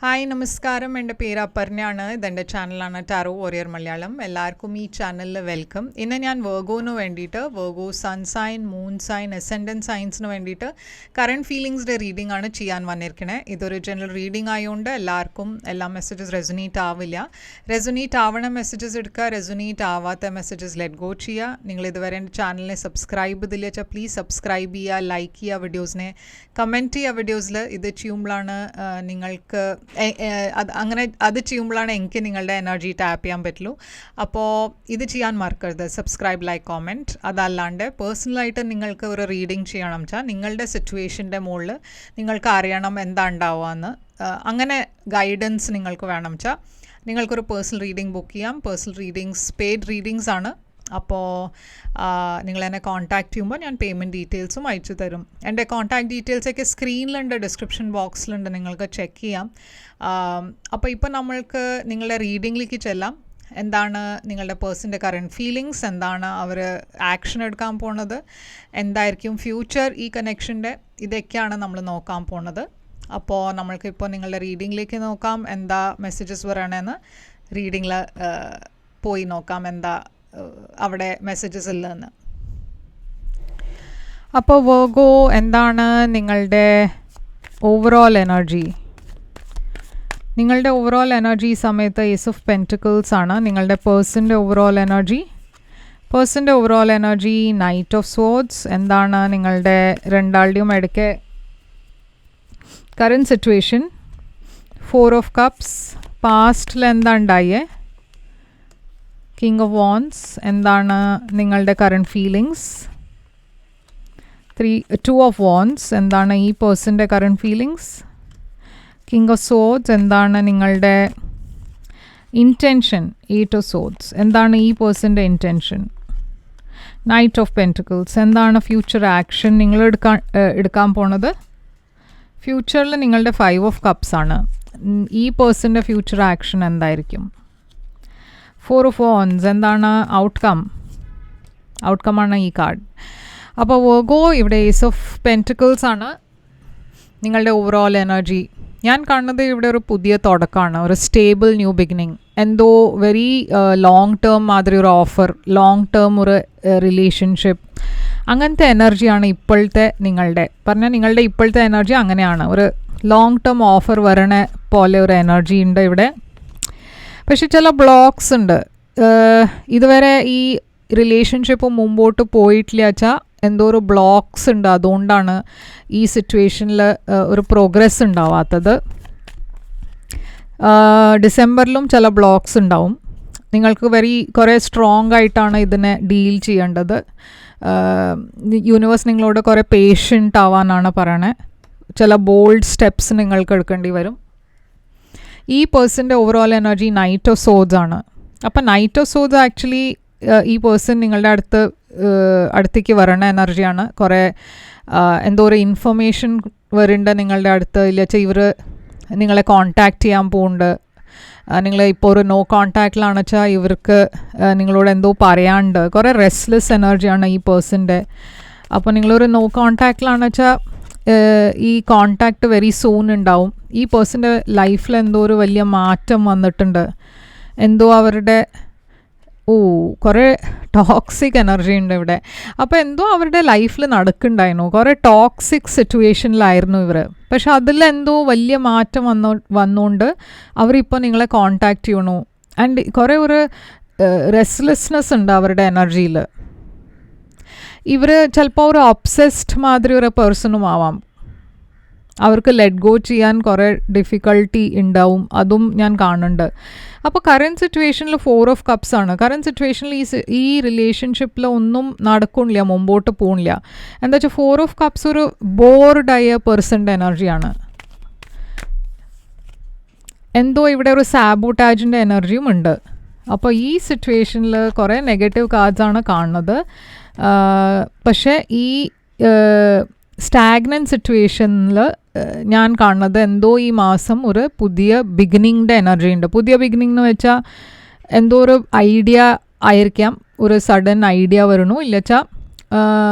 Hi നമസ്കാരം, എൻ്റെ പേര് അപർണയാണ്. ഇതെൻ്റെ ചാനലാണ് ടാരോ വോറിയർ മലയാളം. എല്ലാവർക്കും ഈ ചാനലിൽ വെൽക്കം. ഇന്ന് ഞാൻ വെർഗോന് വേണ്ടിയിട്ട് Virgo sun sign, moon sign, ascendant സൈൻസിന് വേണ്ടിയിട്ട് കറണ്ട് ഫീലിങ്സിൻ്റെ റീഡിംഗ് ആണ് ചെയ്യാൻ വന്നിരിക്കണേ. ഇതൊരു ജനറൽ റീഡിംഗ് ആയതുകൊണ്ട് എല്ലാവർക്കും എല്ലാ മെസ്സേജസ് റെസൊനേറ്റ് ആവില്ല. റെസൊനേറ്റ് ആവണ മെസ്സേജസ് എടുക്കുക, റെസൊനേറ്റ് ആവാത്ത മെസ്സേജസ് ലെറ്റ് ഗോ ചെയ്യുക. നിങ്ങൾ ഇതുവരെ എൻ്റെ ചാനലിനെ സബ്സ്ക്രൈബ് ചെയ്തില്ല വെച്ചാൽ പ്ലീസ് സബ്സ്ക്രൈബ് ചെയ്യുക, ലൈക്ക് ചെയ്യുക, വീഡിയോസിനെ കമൻറ്റ് ചെയ്യുക. വീഡിയോസിൽ ഇത് ചെയ്യുമ്പോഴാണ് നിങ്ങൾക്ക് അത് ചെയ്യുമ്പോഴാണ് എനിക്ക് നിങ്ങളുടെ എനർജി ടാപ്പ് ചെയ്യാൻ പറ്റുള്ളൂ. അപ്പോൾ ഇത് ചെയ്യാൻ മറക്കരുത്, സബ്സ്ക്രൈബ്, ലൈക്ക്, കോമെൻറ്റ്. അതല്ലാണ്ട് പേഴ്സണലായിട്ട് നിങ്ങൾക്ക് ഒരു റീഡിങ് ചെയ്യണം വെച്ചാൽ നിങ്ങളുടെ സിറ്റുവേഷൻ്റെ മുകളിൽ നിങ്ങൾക്ക് അറിയണം എന്താ ഉണ്ടാവുകയെന്ന്, അങ്ങനെ ഗൈഡൻസ് നിങ്ങൾക്ക് വേണം വെച്ചാൽ നിങ്ങൾക്കൊരു പേഴ്സണൽ റീഡിംഗ് ബുക്ക് ചെയ്യാം. പേഴ്സണൽ റീഡിങ്സ് പെയ്ഡ് റീഡിങ്സ് ആണ്. അപ്പോൾ നിങ്ങളെന്നെ കോൺടാക്റ്റ് ചെയ്യുമ്പോൾ ഞാൻ പേയ്മെൻറ്റ് ഡീറ്റെയിൽസും അയച്ചു തരും. എൻ്റെ കോൺടാക്റ്റ് ഡീറ്റെയിൽസൊക്കെ സ്ക്രീനിലുണ്ട്, ഡിസ്ക്രിപ്ഷൻ ബോക്സിലുണ്ട്, നിങ്ങൾക്ക് ചെക്ക് ചെയ്യാം. അപ്പോൾ ഇപ്പോൾ നമ്മൾക്ക് നിങ്ങളുടെ റീഡിങ്ങിലേക്ക് ചെല്ലാം. എന്താണ് നിങ്ങളുടെ പേഴ്സൻ്റെ കറണ്ട് ഫീലിങ്സ്, എന്താണ് അവർ ആക്ഷൻ എടുക്കാൻ പോണത്, എന്തായിരിക്കും ഫ്യൂച്ചർ ഈ കണക്ഷൻ്റെ, ഇതൊക്കെയാണ് നമ്മൾ നോക്കാൻ പോണത്. അപ്പോൾ നമ്മൾക്കിപ്പോൾ നിങ്ങളുടെ റീഡിങ്ങിലേക്ക് നോക്കാം, എന്താ മെസ്സേജസ് പറയണമെന്ന്. റീഡിങ്ങിൽ പോയി നോക്കാം എന്താ അവിടെ മെസ്സേജസ് ഉള്ളതെന്ന്. അപ്പോൾ വെർഗോ, എന്താണ് നിങ്ങളുടെ ഓവറോൾ എനർജി? നിങ്ങളുടെ ഓവറോൾ എനർജി ഈ സമയത്ത് ഏസ് ഓഫ് പെൻറ്റിക്കിൾസ് ആണ് നിങ്ങളുടെ പേഴ്സൻ്റെ ഓവറോൾ എനർജി. പേഴ്സൻ്റെ overall energy knight of swords. എന്താണ് നിങ്ങളുടെ രണ്ടാളുടെയും ഇടയ്ക്ക് കറൻറ്റ് സിറ്റുവേഷൻ? 4 of cups. പാസ്റ്റിൽ എന്താ ഉണ്ടായേ? King of wands. എന്താണ് നിങ്ങളുടെ കറണ്ട് ഫീലിങ്സ്? 2 of wands. എന്താണ് ഈ പേഴ്സൻ്റെ current feelings? King of swords. എന്താണ് നിങ്ങളുടെ ഇൻറ്റൻഷൻ? 8 of swords. എന്താണ് ഈ പേഴ്സൻ്റെ ഇൻറ്റൻഷൻ? Knight of pentacles. എന്താണ് ഫ്യൂച്ചർ ആക്ഷൻ നിങ്ങൾ എടുക്കാൻ പോണത്? ഫ്യൂച്ചറിൽ നിങ്ങളുടെ 5 ഓഫ് കപ്സ് ആണ്. ഈ പേഴ്സൻ്റെ ഫ്യൂച്ചർ ആക്ഷൻ എന്തായിരിക്കും? 4 ഓഫ് വാൻഡ്സ്. എന്താണ് ഔട്ട്കമാണ് ഈ കാർഡ്. അപ്പോൾ വെർഗോ, ഇവിടെ ഏസ് ഓഫ് പെൻറ്റിക്കിൾസ് ആണ് നിങ്ങളുടെ ഓവറോൾ എനർജി. ഞാൻ കാണുന്നത് ഇവിടെ ഒരു പുതിയ തുടക്കമാണ്, ഒരു സ്റ്റേബിൾ ന്യൂ ബിഗിനിങ്. എന്തോ വെരി ലോങ് ടേം മാതിരി ഒരു ഓഫർ, ലോങ് ടേം ഒരു റിലേഷൻഷിപ്പ്, അങ്ങനത്തെ എനർജിയാണ് ഇപ്പോഴത്തെ നിങ്ങളുടെ ഇപ്പോഴത്തെ എനർജി അങ്ങനെയാണ്. ഒരു ലോങ് ടേം ഓഫർ വരണ പോലെ ഒരു എനർജി ഉണ്ട് ഇവിടെ. പക്ഷെ ചില ബ്ലോക്സ് ഉണ്ട്. ഇതുവരെ ഈ റിലേഷൻഷിപ്പ് മുമ്പോട്ട് പോയിട്ടില്ല വെച്ചാൽ എന്തോ ഒരു ബ്ലോക്സ് ഉണ്ട്. അതുകൊണ്ടാണ് ഈ സിറ്റുവേഷനിൽ ഒരു പ്രോഗ്രസ് ഉണ്ടാവാത്തത്. ഡിസംബറിലും ചില ബ്ലോക്സ് ഉണ്ടാവും. നിങ്ങൾക്ക് കുറേ സ്ട്രോങ് ആയിട്ടാണ് ഇതിനെ ഡീൽ ചെയ്യേണ്ടത്. യൂണിവേഴ്സ് നിങ്ങളോട് കുറേ പേഷ്യൻ്റ് ആവാനാണ് പറയണേ. ചില ബോൾഡ് സ്റ്റെപ്സ് നിങ്ങൾക്ക് എടുക്കേണ്ടി വരും. ഈ പേഴ്സൻ്റെ overall energy knight of swords ആണ്. അപ്പം നൈറ്റ് ഓഫ് സോഡ്സ് ആക്ച്വലി ഈ പേഴ്സൺ നിങ്ങളുടെ അടുത്തേക്ക് വരണ എനർജിയാണ്. കുറേ എന്തോ ഒരു ഇൻഫർമേഷൻ വരുന്നുണ്ട് നിങ്ങളുടെ അടുത്ത്. ഇല്ല വെച്ചാൽ ഇവർ നിങ്ങളെ കോൺടാക്റ്റ് ചെയ്യാൻ പോകുന്നുണ്ട്. നിങ്ങൾ ഇപ്പോൾ ഒരു നോ കോൺടാക്റ്റിലാണെന്ന് വെച്ചാൽ ഇവർക്ക് നിങ്ങളോട് എന്തോ പറയാണ്ട്. കുറേ റെസ്റ്റ്ലെസ് എനർജിയാണ് ഈ പേഴ്സൻ്റെ. അപ്പോൾ നിങ്ങളൊരു നോ കോൺടാക്റ്റിലാണെന്ന് വെച്ചാൽ ഈ കോൺടാക്റ്റ് വെരി സൂൺ ഉണ്ടാവും. ഈ പേഴ്സൻ്റെ ലൈഫിൽ എന്തോ ഒരു വലിയ മാറ്റം വന്നിട്ടുണ്ട്. എന്തോ അവരുടെ കുറേ ടോക്സിക് എനർജി ഉണ്ട് ഇവിടെ. അപ്പോൾ എന്തോ അവരുടെ ലൈഫിൽ നടക്കുന്നുണ്ടായിരുന്നു. കുറേ ടോക്സിക് സിറ്റുവേഷനിലായിരുന്നു ഇവർ. പക്ഷെ അതിലെന്തോ വലിയ മാറ്റം വന്നുകൊണ്ട് അവരിപ്പോൾ നിങ്ങളെ കോൺടാക്റ്റ് ചെയ്യണു. ആൻഡ് കുറേ ഒരു റെസ്റ്റ്ലെസ്നെസ് ഉണ്ട് അവരുടെ എനർജിയിൽ. ഇവർ ചിലപ്പോൾ ഒരു ഒബ്സെസ്ഡ് മാതിരി ഒരു പേഴ്സണും ആവാം. അവർക്ക് ലെറ്റ് ഗോ ചെയ്യാൻ കുറേ ഡിഫിക്കൽട്ടി ഉണ്ടാവും. അതും ഞാൻ കാണുന്നുണ്ട്. അപ്പോൾ കറൻറ്റ് സിറ്റുവേഷനിൽ 4 ഓഫ് കപ്സ് ആണ്. കറൻറ്റ് സിറ്റുവേഷനിൽ ഈ റിലേഷൻഷിപ്പിൽ ഒന്നും നടക്കുന്നില്ല, മുമ്പോട്ട് പോകണില്ല. എന്താ വെച്ചാൽ 4 ഓഫ് കപ്സ് ഒരു ബോർഡായ പേഴ്സൻ്റെ എനർജിയാണ്. എന്തോ ഇവിടെ ഒരു സാബോട്ടാജിൻ്റെ എനർജിയും ഉണ്ട്. അപ്പോൾ ഈ സിറ്റുവേഷനിൽ കുറേ നെഗറ്റീവ് കാർഡ്സാണ് കാണുന്നത്. പക്ഷേ ഈ സ്റ്റാഗ്നൻറ്റ് സിറ്റുവേഷനിൽ ഞാൻ കാണുന്നത് എന്തോ ഈ മാസം ഒരു പുതിയ ബിഗിനിങ്ങിൻ്റെ എനർജി ഉണ്ട്. പുതിയ ബിഗിനിങ് എന്ന് വെച്ചാൽ എന്തോ ഒരു ഐഡിയ ആയിരിക്കാം, ഒരു സഡൻ ഐഡിയ വരണു. ഇല്ല വെച്ചാൽ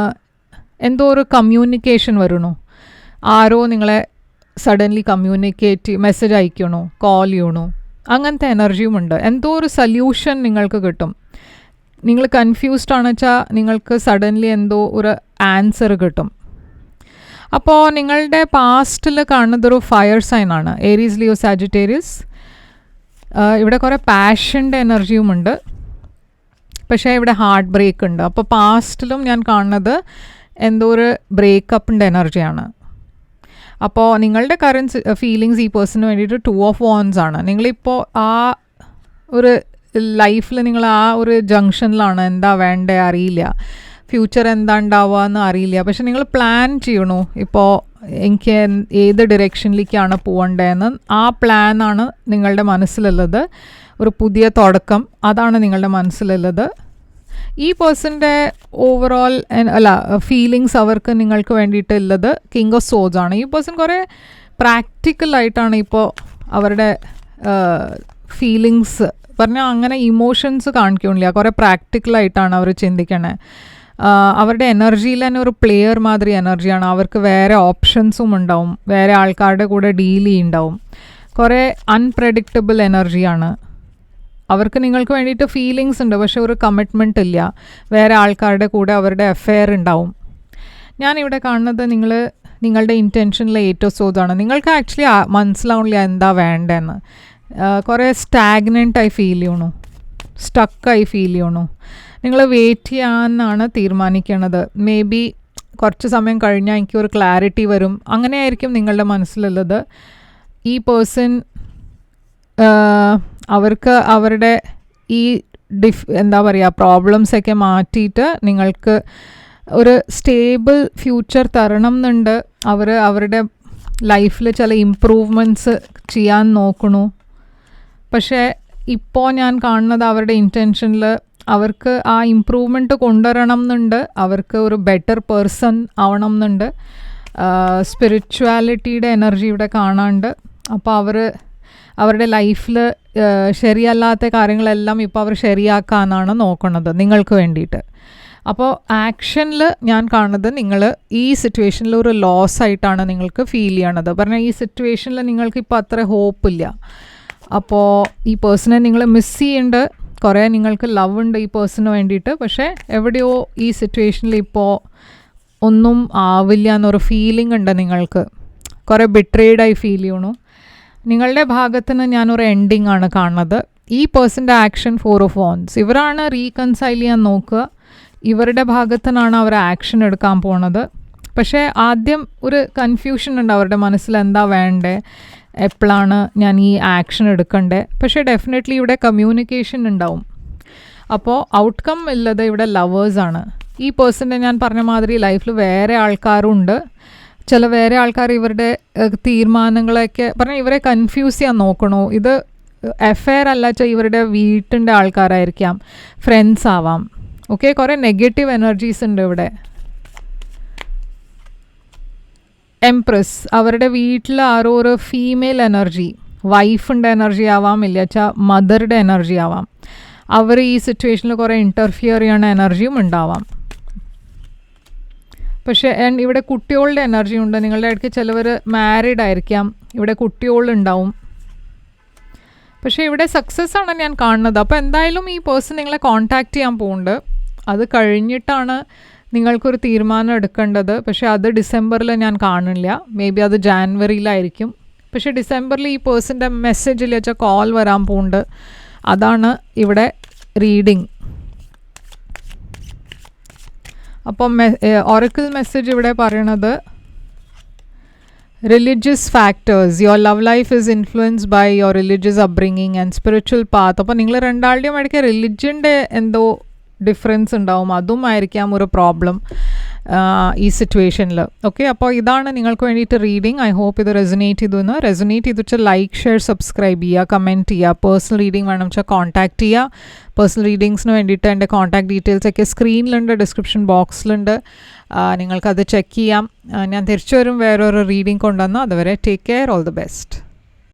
എന്തോ ഒരു കമ്മ്യൂണിക്കേഷൻ വരണു. ആരോ നിങ്ങളെ സഡൻലി മെസ്സേജ് അയക്കണോ, കോൾ ചെയ്യണോ, അങ്ങനത്തെ എനർജിയുമുണ്ട്. എന്തോ ഒരു സൊല്യൂഷൻ നിങ്ങൾക്ക് കിട്ടും. നിങ്ങൾ കൺഫ്യൂസ്ഡ് ആണെന്ന് വെച്ചാൽ നിങ്ങൾക്ക് സഡൻലി എന്തോ ഒരു ആൻസർ കിട്ടും. അപ്പോൾ നിങ്ങളുടെ പാസ്റ്റിൽ കാണുന്നതൊരു ഫയർ സൈനാണ്, ഏരീസ്, ലിയോ, സാജിറ്റേറിയസ്. ഇവിടെ കുറേ പാഷൻ്റെ എനർജിയുമുണ്ട്, പക്ഷേ ഇവിടെ ഹാർട്ട് ബ്രേക്ക് ഉണ്ട്. അപ്പോൾ പാസ്റ്റിലും ഞാൻ കാണുന്നത് എന്തോ ഒരു ബ്രേക്കപ്പിൻ്റെ എനർജിയാണ്. അപ്പോൾ നിങ്ങളുടെ കറൻറ്റ് ഫീലിങ്സ് ഈ പേഴ്സണിന് വേണ്ടിയിട്ട് 2 of Wands ആണ്. നിങ്ങളിപ്പോൾ ആ ഒരു ലൈഫിൽ നിങ്ങൾ ആ ഒരു ജംഗ്ഷനിലാണ്, എന്താ വേണ്ടേ അറിയില്ല, ഫ്യൂച്ചർ എന്താ ഉണ്ടാവുക എന്ന് അറിയില്ല. പക്ഷെ നിങ്ങൾ പ്ലാൻ ചെയ്യണു, ഇപ്പോൾ എനിക്ക് ഏത് ഡിറക്ഷനിലേക്കാണ് പോകേണ്ടതെന്ന്. ആ പ്ലാനാണ് നിങ്ങളുടെ മനസ്സിലുള്ളത്. ഒരു പുതിയ തുടക്കം, അതാണ് നിങ്ങളുടെ മനസ്സിലുള്ളത്. ഈ പേഴ്സൻ്റെ ഓവറോൾ ഫീലിങ്സ് അവർക്ക് നിങ്ങൾക്ക് വേണ്ടിയിട്ടുള്ളത് കിങ് ഓഫ് സോഡ്സ് ആണ്. ഈ പേഴ്സൺ കുറേ പ്രാക്ടിക്കലായിട്ടാണ് ഇപ്പോൾ അവരുടെ ഫീലിങ്സ് പറഞ്ഞാൽ, അങ്ങനെ ഇമോഷൻസ് കാണിക്കുന്നില്ല, കുറേ പ്രാക്ടിക്കലായിട്ടാണ് അവർ ചിന്തിക്കണേ. അവരുടെ എനർജിയിൽ തന്നെ ഒരു പ്ലെയർ മാതിരി എനർജിയാണ്. അവർക്ക് വേറെ ഓപ്ഷൻസും ഉണ്ടാവും, വേറെ ആൾക്കാരുടെ കൂടെ ഡീൽ ചെയ്യുന്നുണ്ടാവും. കുറേ അൺപ്രെഡിക്റ്റബിൾ എനർജിയാണ് അവർക്ക്. നിങ്ങൾക്ക് വേണ്ടിയിട്ട് ഫീലിങ്സ് ഉണ്ട്, പക്ഷെ ഒരു കമ്മിറ്റ്മെൻ്റ് ഇല്ല. വേറെ ആൾക്കാരുടെ കൂടെ അവരുടെ അഫെയർ ഉണ്ടാവും. ഞാനിവിടെ കാണുന്നത് നിങ്ങളുടെ ഇൻറ്റൻഷനിലെ ഏറ്റവും സോതാണ്. നിങ്ങൾക്ക് ആക്ച്വലി മനസ്സിലാവില്ല എന്താ വേണ്ടതെന്ന്. കുറേ സ്റ്റാഗ്നൻ്റായി ഫീൽ ചെയ്യണു, സ്റ്റക്കായി ഫീൽ ചെയ്യണു. നിങ്ങൾ വെയിറ്റ് ചെയ്യാനാണ് തീരുമാനിക്കണത്. മേ ബി കുറച്ച് സമയം കഴിഞ്ഞാൽ എനിക്കൊരു ക്ലാരിറ്റി വരും, അങ്ങനെയായിരിക്കും നിങ്ങളുടെ മനസ്സിലുള്ളത്. ഈ പേഴ്സൺ അവർക്ക് അവരുടെ ഈ എന്താ പറയുക പ്രോബ്ലംസൊക്കെ മാറ്റിയിട്ട് നിങ്ങൾക്ക് ഒരു സ്റ്റേബിൾ ഫ്യൂച്ചർ തരണം എന്നുണ്ട്. അവരുടെ ലൈഫിൽ ചില ഇമ്പ്രൂവ്മെൻറ്റ്സ് ചെയ്യാൻ നോക്കണു. പക്ഷേ ഇപ്പോൾ ഞാൻ കാണുന്നത് അവരുടെ ഇൻറ്റൻഷനിൽ അവർക്ക് ആ ഇമ്പ്രൂവ്മെൻറ്റ് കൊണ്ടുവരണം എന്നുണ്ട്. അവർക്ക് ഒരു ബെറ്റർ പേഴ്സൺ ആവണം എന്നുണ്ട്. സ്പിരിച്വാലിറ്റിയുടെ എനർജി ഇവിടെ കാണാണ്ട്. അപ്പോൾ അവരുടെ ലൈഫിൽ ശരിയല്ലാത്ത കാര്യങ്ങളെല്ലാം ഇപ്പോൾ അവർ ശരിയാക്കാനാണ് നോക്കുന്നത് നിങ്ങൾക്ക് വേണ്ടിയിട്ട്. അപ്പോൾ ആക്ഷനിൽ ഞാൻ കാണുന്നത് നിങ്ങൾ ഈ സിറ്റുവേഷനിൽ ഒരു ലോസ് ആയിട്ടാണ് നിങ്ങൾക്ക് ഫീൽ ചെയ്യണത്. പറഞ്ഞാൽ ഈ സിറ്റുവേഷനിൽ നിങ്ങൾക്ക് ഇപ്പോൾ അത്ര ഹോപ്പില്ല. അപ്പോൾ ഈ പേഴ്സണെ നിങ്ങൾ മിസ് ചെയ്യുന്നുണ്ട്. കുറേ നിങ്ങൾക്ക് ലവ് ഉണ്ട് ഈ പേഴ്സണിന് വേണ്ടിയിട്ട്. പക്ഷേ എവിടെയോ ഈ സിറ്റുവേഷനിൽ ഇപ്പോൾ ഒന്നും ആവില്ല എന്നൊരു ഫീലിംഗ് ഉണ്ട് നിങ്ങൾക്ക്. കുറേ ബിട്രേഡായി ഫീൽ ചെയ്യണു. നിങ്ങളുടെ ഭാഗത്തുനിന്ന് ഞാനൊരു എൻഡിങ് ആണ് കാണുന്നത്. ഈ പേഴ്സൻ്റെ ആക്ഷൻ 4 of Wands. ഇവരാണ് റീകൺസൈൽ ചെയ്യാൻ നോക്കുക. ഇവരുടെ ഭാഗത്തുനിന്നാണ് അവർ ആക്ഷൻ എടുക്കാൻ പോണത്. പക്ഷേ ആദ്യം ഒരു കൺഫ്യൂഷൻ ഉണ്ട് അവരുടെ മനസ്സിൽ, എന്താ വേണ്ടേ, എപ്പോഴാണ് ഞാൻ ഈ ആക്ഷൻ എടുക്കണ്ടേ. പക്ഷേ ഡെഫിനറ്റ്ലി ഇവിടെ കമ്മ്യൂണിക്കേഷൻ ഉണ്ടാവും. അപ്പോൾ ഔട്ട്കം ഉള്ളത് ഇവിടെ ലവേഴ്സാണ്. ഈ പേഴ്സൻ്റെ ഞാൻ പറഞ്ഞ മാതിരി ലൈഫിൽ വേറെ ആൾക്കാരുണ്ട്. ചില വേറെ ആൾക്കാർ ഇവരുടെ തീരുമാനങ്ങളൊക്കെ പറഞ്ഞാൽ ഇവരെ കൺഫ്യൂസ് ചെയ്യാൻ നോക്കണോ. ഇത് അഫെയർ അല്ല വെച്ചാൽ ഇവരുടെ വീട്ടിൻ്റെ ആൾക്കാരായിരിക്കാം, ഫ്രണ്ട്സ് ആവാം. ഓക്കെ, കുറേ നെഗറ്റീവ് എനർജീസ് ഉണ്ട് ഇവിടെ. എംപ്രസ് അവരുടെ വീട്ടിൽ ആരോ ഒരു ഫീമെയിൽ എനർജി, വൈഫിൻ്റെ എനർജി ആവാം, ഇല്ല വെച്ചാൽ മദറുടെ എനർജി ആവാം. അവർ ഈ സിറ്റുവേഷനിൽ കുറേ ഇൻ്റർഫിയർ ചെയ്യണ എനർജിയും ഉണ്ടാവാം. പക്ഷേ ഇവിടെ കുട്ടികളുടെ എനർജി ഉണ്ട്. നിങ്ങളുടെ ഇടയ്ക്ക് ചിലവർ മാരീഡ് ആയിരിക്കാം, ഇവിടെ കുട്ടികളുണ്ടാവും. പക്ഷേ ഇവിടെ സക്സസ് ആണ് ഞാൻ കാണുന്നത്. അപ്പോൾ എന്തായാലും ഈ പേഴ്സൺ നിങ്ങളെ കോൺടാക്റ്റ് ചെയ്യാൻ പോകുന്നുണ്ട്. അത് കഴിഞ്ഞിട്ടാണ് നിങ്ങൾക്കൊരു തീരുമാനം എടുക്കേണ്ടത്. പക്ഷേ അത് ഡിസംബറിൽ ഞാൻ കാണില്ല, മേ ബി അത് ജാനുവരിയിലായിരിക്കും. പക്ഷേ ഡിസംബറിൽ ഈ പേഴ്സൻ്റെ മെസ്സേജിൽ വെച്ചാൽ കോൾ വരാൻ പോകുന്നുണ്ട്. അതാണ് ഇവിടെ റീഡിങ്. അപ്പം ഒറക്കിൾ മെസ്സേജ് ഇവിടെ പറയണത് religious factors, your love life is influenced by your religious upbringing and spiritual path. അപ്പോൾ നിങ്ങൾ രണ്ടാളുടെയും ഇടയ്ക്ക് റിലിജിയൻ്റെ എന്തോ ഡിഫറൻസ് ഉണ്ടാവും, അതും ആയിരിക്കാം ഒരു പ്രോബ്ലം ഈ സിറ്റുവേഷനിൽ. ഓക്കെ, അപ്പോൾ ഇതാണ് നിങ്ങൾക്ക് വേണ്ടിയിട്ട് റീഡിങ്. ഐ ഹോപ്പ് ഇത് റെസൊനേറ്റ് ചെയ്തു വെച്ചാൽ ലൈക്ക്, ഷെയർ, സബ്സ്ക്രൈബ് ചെയ്യുക, കമൻറ്റ് ചെയ്യുക. പേഴ്സണൽ റീഡിങ് വേണം വെച്ചാൽ കോൺടാക്റ്റ് ചെയ്യുക. പേഴ്സണൽ റീഡിങ്സിന് വേണ്ടിയിട്ട് എൻ്റെ കോൺടാക്ട് ഡീറ്റെയിൽസ് ഒക്കെ സ്ക്രീനിലുണ്ട്, ഡിസ്ക്രിപ്ഷൻ ബോക്സിലുണ്ട്. നിങ്ങൾക്കത് ചെക്ക് ചെയ്യാം. ഞാൻ തിരിച്ചു വരും വേറൊരു റീഡിങ് കൊണ്ടുവന്നു. അതുവരെ take care, all the best.